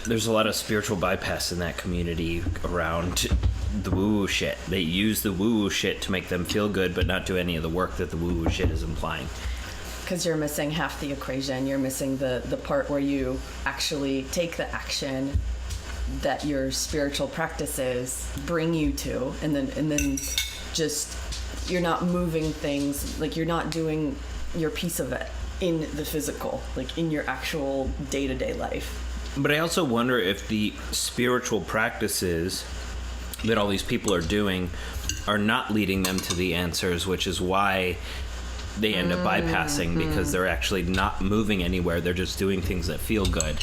there's a lot of spiritual bypass in that community around the woo-woo shit. They use the woo-woo shit to make them feel good, but not do any of the work that the woo-woo shit is implying. Because you're missing half the equation. You're missing the part where you actually take the action that your spiritual practices bring you to, and then just you're not moving things, like you're not doing your piece of it in the physical, like in your actual day-to-day life. But I also wonder if the spiritual practices that all these people are doing are not leading them to the answers, which is why they end up bypassing, because they're actually not moving anywhere. They're just doing things that feel good.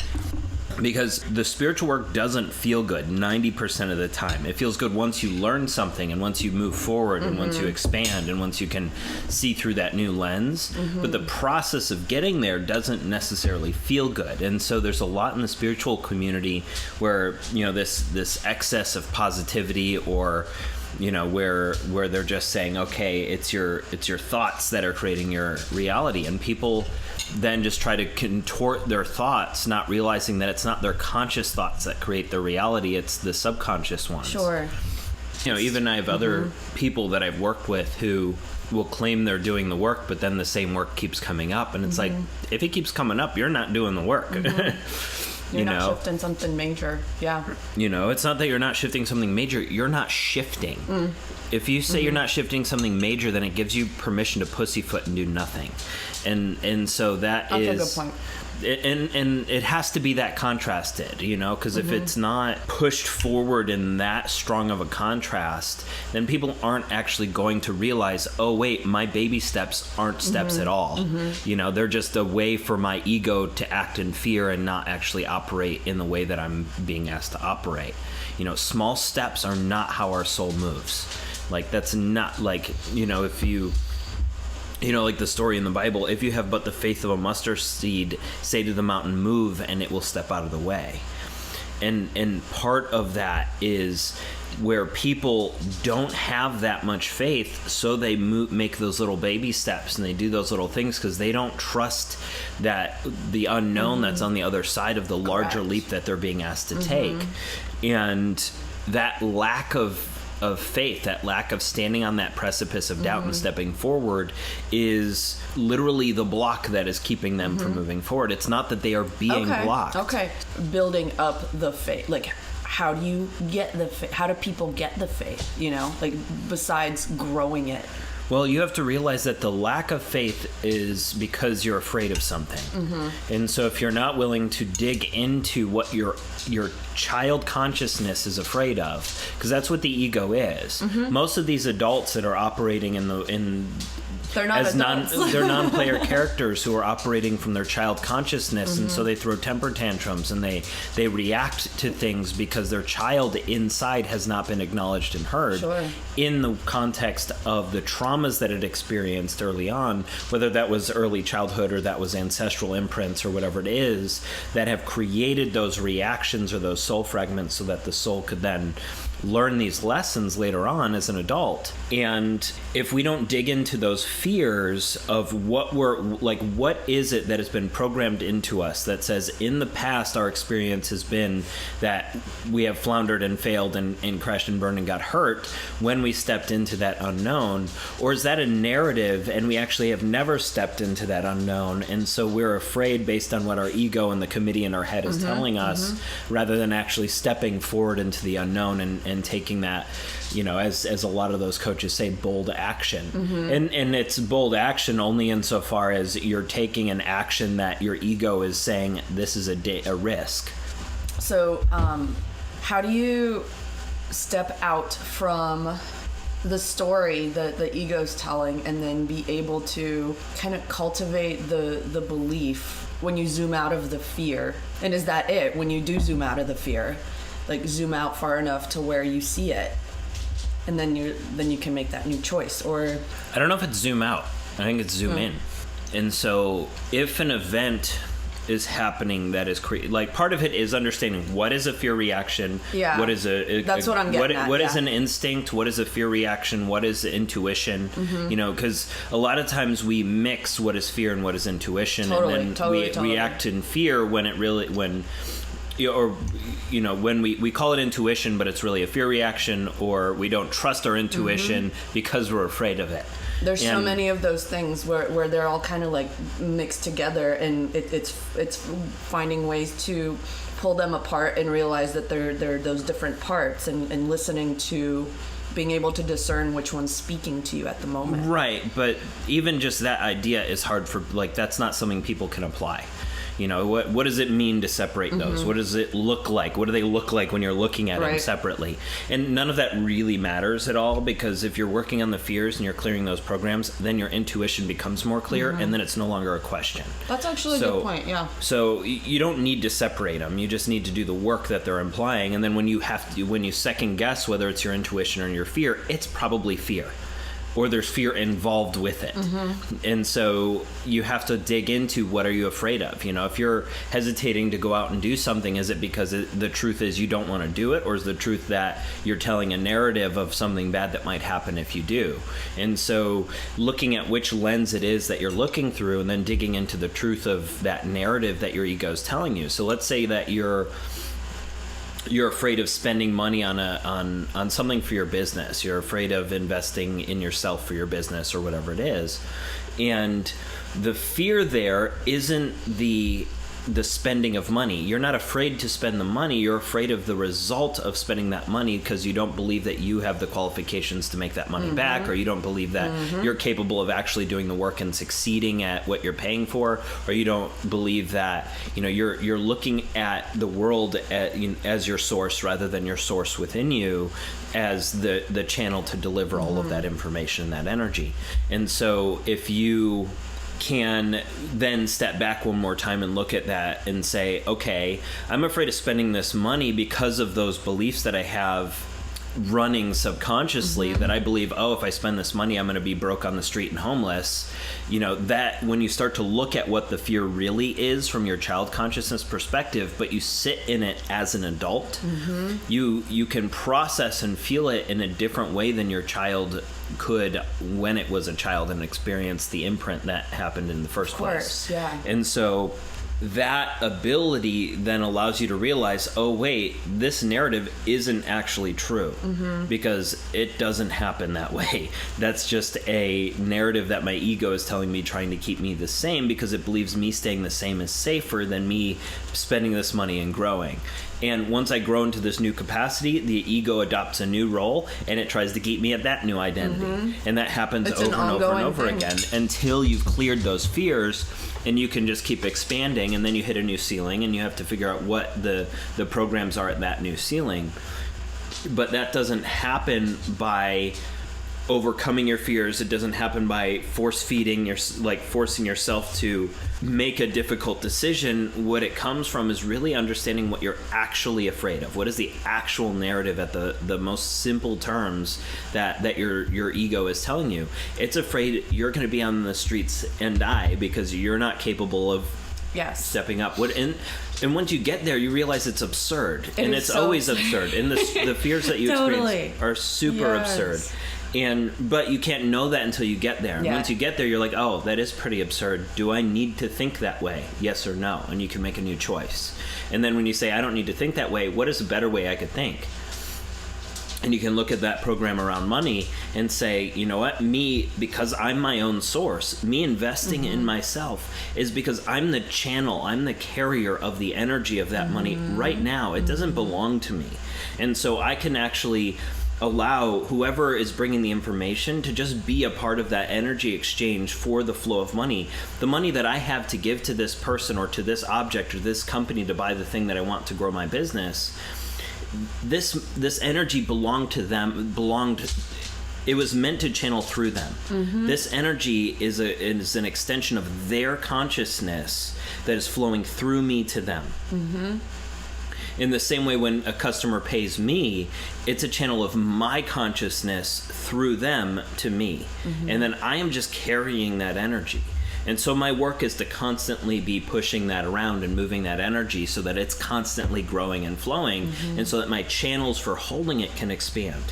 Because the spiritual work doesn't feel good 90% of the time. It feels good once you learn something, and once you move forward, and once you expand, and once you can see through that new lens. But the process of getting there doesn't necessarily feel good. And so there's a lot in the spiritual community where, you know, this excess of positivity, or you know, where they're just saying, okay, it's your thoughts that are creating your reality, and people then just try to contort their thoughts, not realizing that it's not their conscious thoughts that create their reality, it's the subconscious ones. Sure. You know, even I have other people that I've worked with who will claim they're doing the work, but then the same work keeps coming up, and it's like, if it keeps coming up, you're not doing the work. You're not shifting something major. Yeah. You know, it's not that you're not shifting something major. You're not shifting. If you say you're not shifting something major, then it gives you permission to pussyfoot and do nothing. And so that's a good point. And it has to be that contrasted, you know, because if it's not pushed forward in that strong of a contrast, then people aren't actually going to realize, oh, wait, my baby steps aren't steps at all. You know, they're just a way for my ego to act in fear and not actually operate in the way that I'm being asked to operate. You know, small steps are not how our soul moves. Like, that's not like, you know, if you... You know, like the story in the Bible, if you have but the faith of a mustard seed, say to the mountain, move, and it will step out of the way. And part of that is where people don't have that much faith, so they make those little baby steps, and they do those little things because they don't trust that the unknown that's on the other side of the larger leap that they're being asked to take. And that lack of faith, that lack of standing on that precipice of doubt and stepping forward, is literally the block that is keeping them from moving forward. It's not that they are being blocked. Okay. Building up the faith. Like, how do you get the faith? How do people get the faith, you know? Like, besides growing it? Well, you have to realize that the lack of faith is because you're afraid of something. And so if you're not willing to dig into what your child consciousness is afraid of, because that's what the ego is. Most of these adults that are operating they're not adults. They're non-player characters who are operating from their child consciousness, and so they throw temper tantrums, and they react to things because their child inside has not been acknowledged and heard in the context of the traumas that it experienced early on, whether that was early childhood or that was ancestral imprints or whatever it is, that have created those reactions or those soul fragments so that the soul could then learn these lessons later on as an adult. And if we don't dig into those fears of what is it that has been programmed into us that says in the past our experience has been that we have floundered and failed and crashed and burned and got hurt when we stepped into that unknown, or is that a narrative and we actually have never stepped into that unknown, and so we're afraid based on what our ego and the committee in our head is telling us, rather than actually stepping forward into the unknown and taking that, you know, as a lot of those coaches say, bold action. And it's bold action only insofar as you're taking an action that your ego is saying this is a risk. So how do you step out from the story that the ego's telling and then be able to kind of cultivate the belief when you zoom out of the fear? And is that it, when you do zoom out of the fear? Like, zoom out far enough to where you see it, and then you can make that new choice? Or I don't know if it's zoom out. I think it's zoom in. And so if an event is happening that is like, part of it is understanding what is a fear reaction. Yeah. What is that's what I'm getting at. What is an instinct? What is a fear reaction? What is intuition? You know, because a lot of times we mix what is fear and what is intuition, and then we react in fear when when we call it intuition, but it's really a fear reaction, or we don't trust our intuition because we're afraid of it. There's so many of those things where they're all kind of like mixed together, and it's finding ways to pull them apart and realize that they're those different parts, and listening to being able to discern which one's speaking to you at the moment. Right, but even just that idea is hard for, like, that's not something people can apply. What does it mean to separate those? What does it look like? What do they look like when you're looking at them separately? And none of that really matters at all, because if you're working on the fears and you're clearing those programs, then your intuition becomes more clear, and then it's no longer a question. That's actually a good point, yeah. So you don't need to separate them. You just need to do the work that they're implying. And then when you second guess whether it's your intuition or your fear, it's probably fear. Or there's fear involved with it. And so you have to dig into, what are you afraid of? If you're hesitating to go out and do something, is it because the truth is you don't want to do it? Or is the truth that you're telling a narrative of something bad that might happen if you do? And so looking at which lens it is that you're looking through, and then digging into the truth of that narrative that your ego is telling you. So let's say that you're afraid of spending money on something for your business. You're afraid of investing in yourself for your business or whatever it is. And the fear there isn't the spending of money. You're not afraid to spend the money. You're afraid of the result of spending that money, because you don't believe that you have the qualifications to make that money back, or you don't believe that you're capable of actually doing the work and succeeding at what you're paying for, or you don't believe that you're looking at the world as your source rather than your source within you as the channel to deliver all of that information and that energy. And so if you can then step back one more time and look at that and say, okay, I'm afraid of spending this money because of those beliefs that I have running subconsciously, that I believe, if I spend this money, I'm going to be broke on the street and homeless. That when you start to look at what the fear really is from your child consciousness perspective, but you sit in it as an adult, you can process and feel it in a different way than your child could when it was a child and experience the imprint that happened in the first place. Yeah. And so that ability then allows you to realize, oh wait, this narrative isn't actually true, because it doesn't happen that way. That's just a narrative that my ego is telling me, trying to keep me the same, because it believes me staying the same is safer than me spending this money and growing. And once I grow into this new capacity, the ego adopts a new role, and it tries to keep me at that new identity. And that happens over and over and over again until you've cleared those fears, and you can just keep expanding, and then you hit a new ceiling, and you have to figure out what the programs are at that new ceiling. But that doesn't happen by overcoming your fears. It doesn't happen by forcing yourself to make a difficult decision. What it comes from is really understanding what you're actually afraid of. What is the actual narrative at the most simple terms that your ego is telling you? It's afraid you're going to be on the streets and die because you're not capable of stepping up. And once you get there, you realize it's absurd. And it's always absurd. And the fears that you experience are super absurd. But you can't know that until you get there. And once you get there, you're like, oh, that is pretty absurd. Do I need to think that way? Yes or no? And you can make a new choice. And then when you say, I don't need to think that way, what is a better way I could think? And you can look at that program around money and say, you know what, because I'm my own source, me investing in myself is because I'm the channel, I'm the carrier of the energy of that money right now. It doesn't belong to me. And so I can actually allow whoever is bringing the information to just be a part of that energy exchange for the flow of money. The money that I have to give to this person or to this object or this company to buy the thing that I want to grow my business, this energy belonged to them, it was meant to channel through them. This energy is an extension of their consciousness that is flowing through me to them. In the same way, when a customer pays me, it's a channel of my consciousness through them to me. And then I am just carrying that energy. And so my work is to constantly be pushing that around and moving that energy so that it's constantly growing and flowing, and so that my channels for holding it can expand.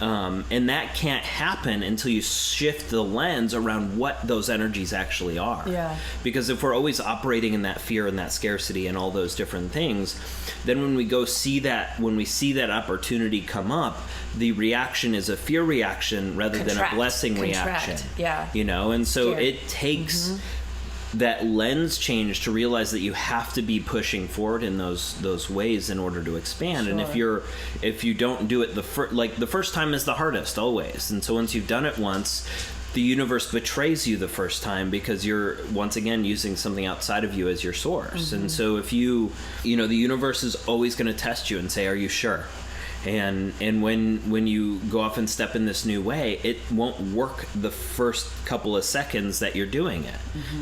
And that can't happen until you shift the lens around what those energies actually are. Yeah. Because if we're always operating in that fear and that scarcity and all those different things, then when we see that opportunity come up, the reaction is a fear reaction rather than a blessing reaction. Yeah. You know, and so it takes that lens change to realize that you have to be pushing forward in those ways in order to expand. And if you don't do it the first time is the hardest always. And so once you've done it once, the universe betrays you the first time because you're once again using something outside of you as your source. And so if the universe is always going to test you and say, are you sure? And when you go off and step in this new way, it won't work the first couple of seconds that you're doing it.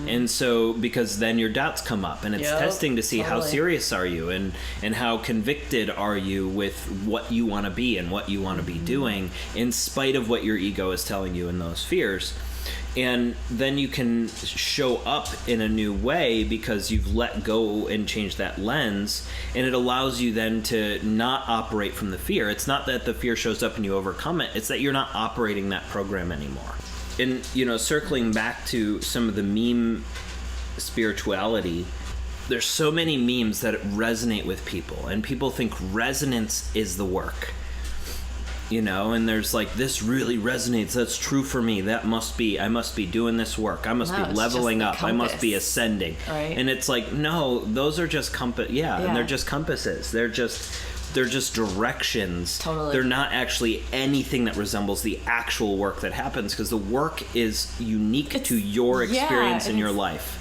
And so, because then your doubts come up, and it's testing to see how serious are you and how convicted are you with what you want to be and what you want to be doing, in spite of what your ego is telling you in those fears. And then you can show up in a new way because you've let go and changed that lens, and it allows you then to not operate from the fear. It's not that the fear shows up and you overcome it, it's that you're not operating that program anymore. And, circling back to some of the meme spirituality, there's so many memes that resonate with people, and people think resonance is the work. And there's like, this really resonates. That's true for me. I must be doing this work. I must be leveling up. I must be ascending. Right. And it's like, no, those are just compass. Yeah. And they're just compasses. They're just directions. Totally. They're not actually anything that resembles the actual work that happens, because the work is unique to your experience in your life.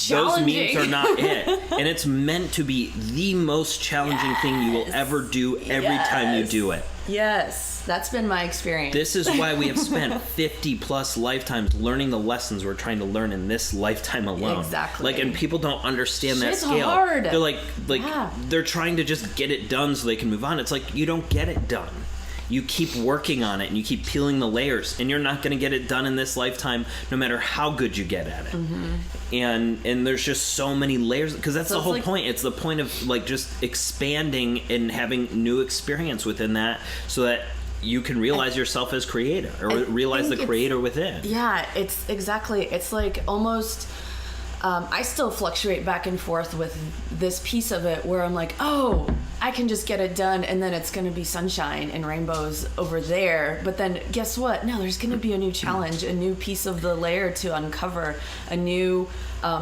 Those memes are not it. And it's meant to be the most challenging thing you will ever do every time you do it. Yes, that's been my experience. This is why we have spent 50 plus lifetimes learning the lessons we're trying to learn in this lifetime alone. Exactly. And people don't understand that scale. It's hard. They're like they're trying to just get it done so they can move on. It's like, you don't get it done. You keep working on it and you keep peeling the layers, and you're not going to get it done in this lifetime no matter how good you get at it. And there's just so many layers, because that's the whole point. It's the point of just expanding and having new experience within that, so that you can realize yourself as creator, or realize the creator within. Yeah, it's like almost... I still fluctuate back and forth with this piece of it where I'm like, oh, I can just get it done, and then it's going to be sunshine and rainbows over there. But then guess what? No, there's going to be a new challenge, a new piece of the layer to uncover, a new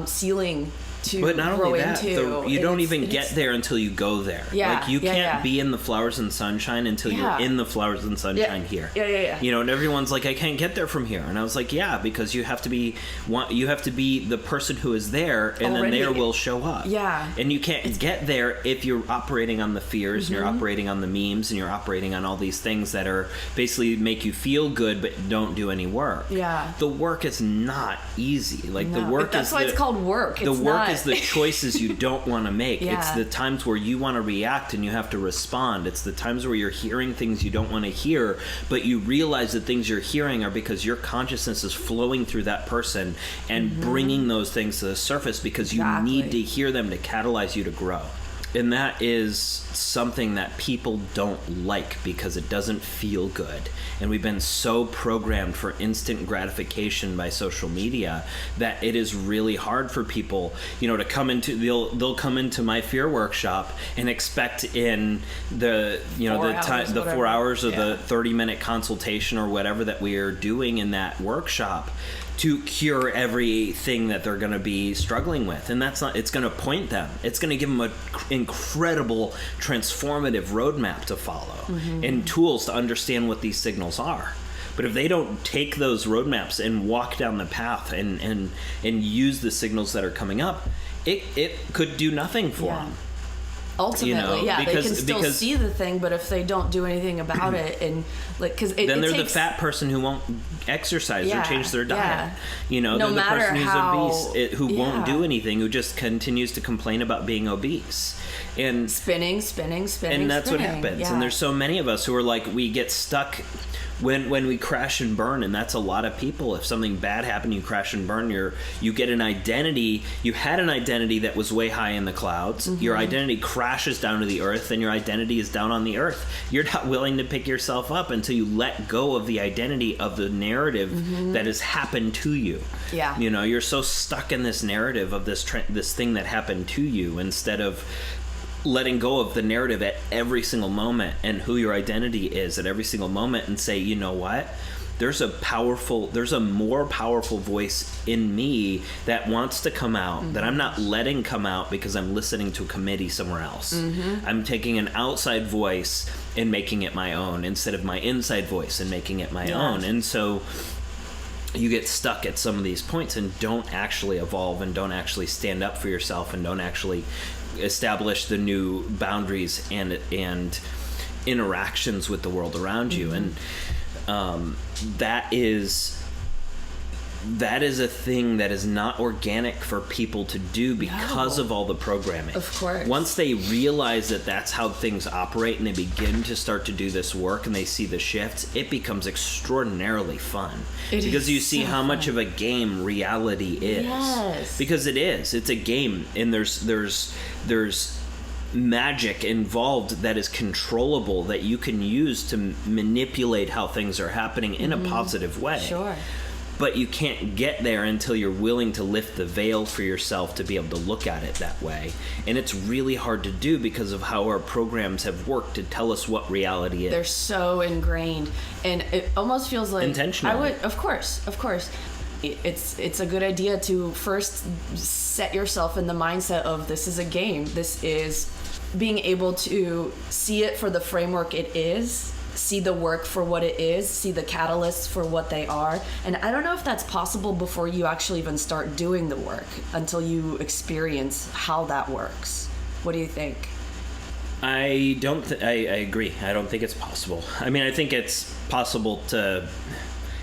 ceiling to but not grow only that, into. You don't even get there until you go there. Yeah, you can't be in the flowers and sunshine until you're in the flowers and sunshine here. Yeah. And everyone's like, I can't get there from here. And I was like, yeah, because you have to be the person who is there, and then there will show up. Yeah. And you can't get there if you're operating on the fears, and you're operating on the memes, and you're operating on all these things that are basically make you feel good but don't do any work. Yeah. The work is not easy. The work that's why it's called work. The work is the choices you don't want to make. Yeah. It's the times where you want to react and you have to respond. It's the times where you're hearing things you don't want to hear, but you realize the things you're hearing are because your consciousness is flowing through that person and bringing those things to the surface, because you need to hear them to catalyze you to grow. And that is something that people don't like, because it doesn't feel good. And we've been so programmed for instant gratification by social media that it is really hard for people, to come into, they'll come into my fear workshop and expect in the 4 hours or the 30-minute consultation or whatever that we are doing in that workshop to cure everything that they're going to be struggling with. And that's not, it's going to point them. It's going to give them an incredible transformative roadmap to follow and tools to understand what these signals are. But if they don't take those roadmaps and walk down the path and use the signals that are coming up, it could do nothing for them. Ultimately, they can still see the thing, but if they don't do anything about it, and then they're the fat person who won't exercise or change their diet. They're the person who's obese, who won't do anything, who just continues to complain about being obese. And spinning. And that's what happens. And there's so many of us who are like, we get stuck when we crash and burn, and that's a lot of people. If something bad happened, you crash and burn, you get an identity. You had an identity that was way high in the clouds. Your identity crashes down to the earth, and your identity is down on the earth. You're not willing to pick yourself up until you let go of the identity of the narrative that has happened to you. Yeah. You know, you're so stuck in this narrative of this thing that happened to you, instead of letting go of the narrative at every single moment and who your identity is at every single moment, and say, you know what? There's a more powerful voice in me that wants to come out, that I'm not letting come out because I'm listening to a committee somewhere else. I'm taking an outside voice and making it my own, instead of my inside voice and making it my own. And so you get stuck at some of these points and don't actually evolve, and don't actually stand up for yourself, and don't actually establish the new boundaries and interactions with the world around you. And that is a thing that is not organic for people to do because of all the programming. Of course. Once they realize that that's how things operate, and they begin to start to do this work, and they see the shifts, it becomes extraordinarily fun. Because you see how much of a game reality is. Yes. Because it is. It's a game, and there's magic involved that is controllable, that you can use to manipulate how things are happening in a positive way. Sure. But you can't get there until you're willing to lift the veil for yourself to be able to look at it that way. And it's really hard to do because of how our programs have worked to tell us what reality is. They're so ingrained, and it almost feels like intentionally. Of course. It's a good idea to first set yourself in the mindset of, this is a game. This is being able to see it for the framework it is, see the work for what it is, see the catalysts for what they are. And I don't know if that's possible before you actually even start doing the work, until you experience how that works. What do you think? I agree. I don't think it's possible. I mean, I think it's possible to...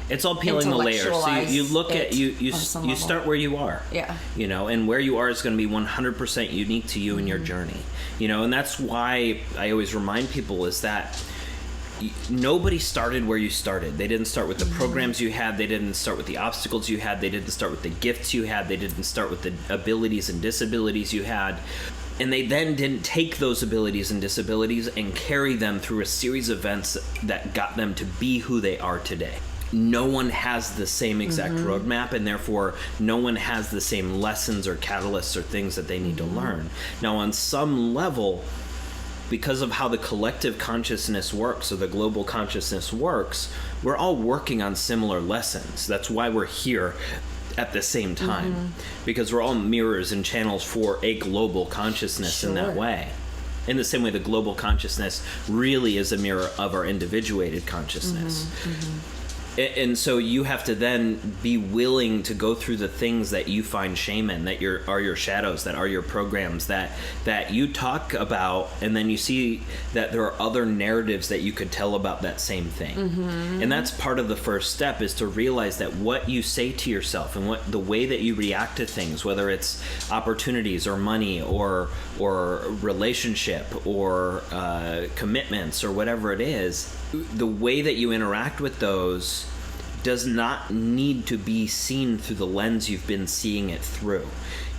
It's all peeling the layers. So you look at you start where you are. Yeah. You know, and where you are is going to be 100% unique to you and your journey. You know, and that's why I always remind people is that nobody started where you started. They didn't start with the programs you had. They didn't start with the obstacles you had. They didn't start with the gifts you had. They didn't start with the abilities and disabilities you had. And they then didn't take those abilities and disabilities and carry them through a series of events that got them to be who they are today. No one has the same exact roadmap, and therefore no one has the same lessons or catalysts or things that they need to learn. Now, on some level, because of how the collective consciousness works, or the global consciousness works, we're all working on similar lessons. That's why we're here at the same time, because we're all mirrors and channels for a global consciousness in that way. In the same way the global consciousness really is a mirror of our individuated consciousness. And so you have to then be willing to go through the things that you find shame in, that are your shadows, that are your programs, that you talk about, and then you see that there are other narratives that you could tell about that same thing. And that's part of the first step, is to realize that what you say to yourself and what the way that you react to things, whether it's opportunities or money or relationship or commitments or whatever it is, the way that you interact with those does not need to be seen through the lens you've been seeing it through.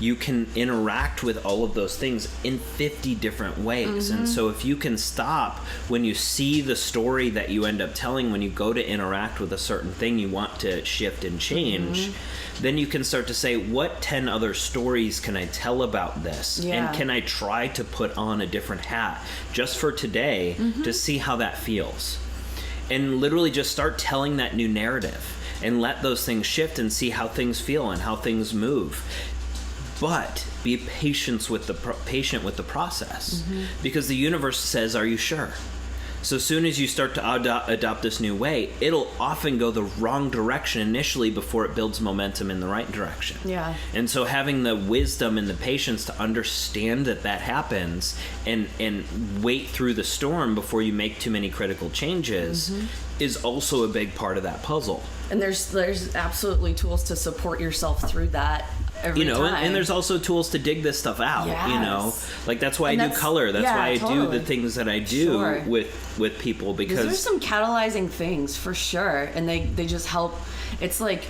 You can interact with all of those things in 50 different ways. And so if you can stop when you see the story that you end up telling, when you go to interact with a certain thing you want to shift and change, then you can start to say, what 10 other stories can I tell about this? And can I try to put on a different hat just for today to see how that feels? And literally just start telling that new narrative and let those things shift and see how things feel and how things move. But be patient with the process, because the universe says, are you sure? So as soon as you start to adopt this new way, it'll often go the wrong direction initially before it builds momentum in the right direction. Yeah. And so having the wisdom and the patience to understand that happens and wait through the storm before you make too many critical changes is also a big part of that puzzle. And there's absolutely tools to support yourself through that. every time. And there's also tools to dig this stuff out. Yes. Like that's why I do color. That's why I do the things that I do with people, because there's some catalyzing things for sure, and they just help. It's like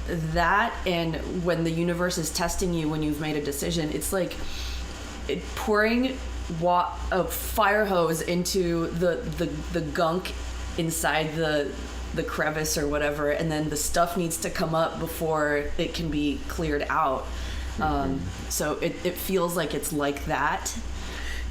that, and when the universe is testing you when you've made a decision, it's like pouring a fire hose into the gunk inside the crevice or whatever, and then the stuff needs to come up before it can be cleared out. So it feels like it's like that.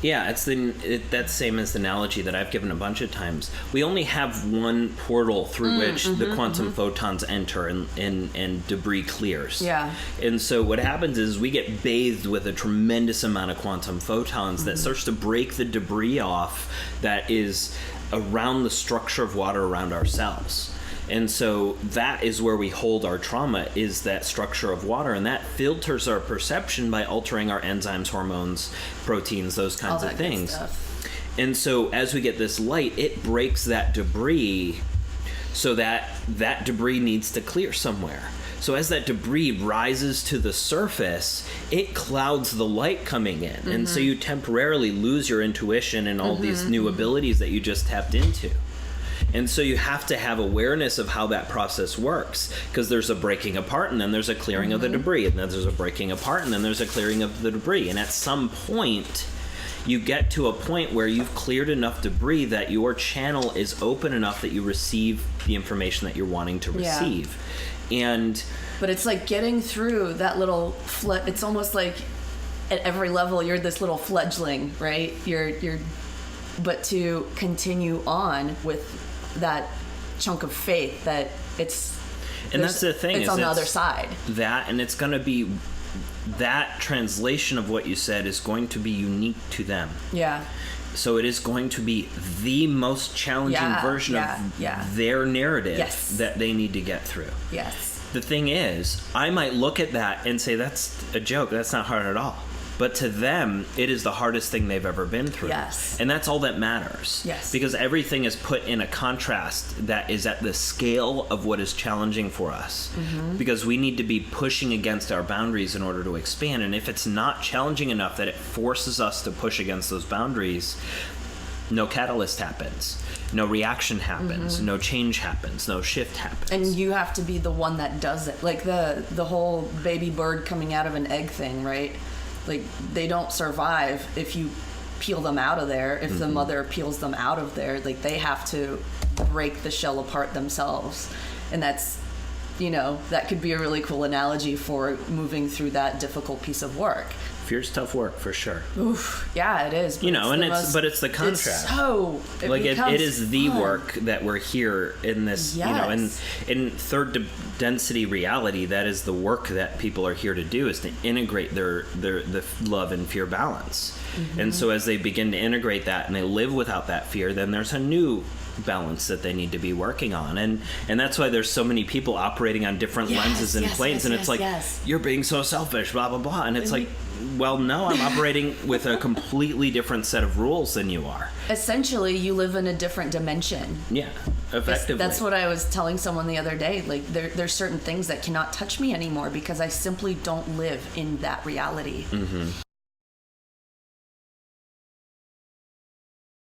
Yeah, that's same as the analogy that I've given a bunch of times. We only have one portal through which the quantum photons enter and debris clears. Yeah. And so what happens is we get bathed with a tremendous amount of quantum photons that starts to break the debris off that is around the structure of water around our cells. And so that is where we hold our trauma, is that structure of water, and that filters our perception by altering our enzymes, hormones, proteins, those kinds of things. Good stuff. And so as we get this light, it breaks that debris, so that debris needs to clear somewhere. So as that debris rises to the surface, it clouds the light coming in. And so you temporarily lose your intuition and all these new abilities that you just tapped into. And so you have to have awareness of how that process works, because there's a breaking apart, and then there's a clearing of the debris, and then there's a breaking apart, and then there's a clearing of the debris. And at some point, you get to a point where you've cleared enough debris that your channel is open enough that you receive the information that you're wanting to receive. But it's like getting through that little it's almost like at every level you're this little fledgling, right? But to continue on with that chunk of faith that it's, and that's the thing, it's on the other side. That, and it's going to be, that translation of what you said is going to be unique to them. Yeah. So it is going to be the most challenging version of their narrative that they need to get through. Yes. The thing is, I might look at that and say, that's a joke. That's not hard at all. But to them, it is the hardest thing they've ever been through. Yes. And that's all that matters. Yes. Because everything is put in a contrast that is at the scale of what is challenging for us. Because we need to be pushing against our boundaries in order to expand. And if it's not challenging enough that it forces us to push against those boundaries, no catalyst happens. No reaction happens. No change happens. No shift happens. And you have to be the one that does it. Like the whole baby bird coming out of an egg thing, right? Like, they don't survive if you peel them out of there, if the mother peels them out of there. Like, they have to break the shell apart themselves. And that's, that could be a really cool analogy for moving through that difficult piece of work. Fear's tough work, for sure. Oof, yeah, it is. But it's the contrast. It is the work that we're here in this, in third density reality. That is the work that people are here to do, is to integrate the love and fear balance. And so as they begin to integrate that and they live without that fear, then there's a new balance that they need to be working on, and that's why there's so many people operating on different lenses and planes, and it's like, you're being so selfish, blah blah blah, and it's like, well, no, I'm operating with a completely different set of rules than you are. Essentially, you live in a different dimension. Yeah, effectively. That's what I was telling someone the other day. Like, there's certain things that cannot touch me anymore because I simply don't live in that reality.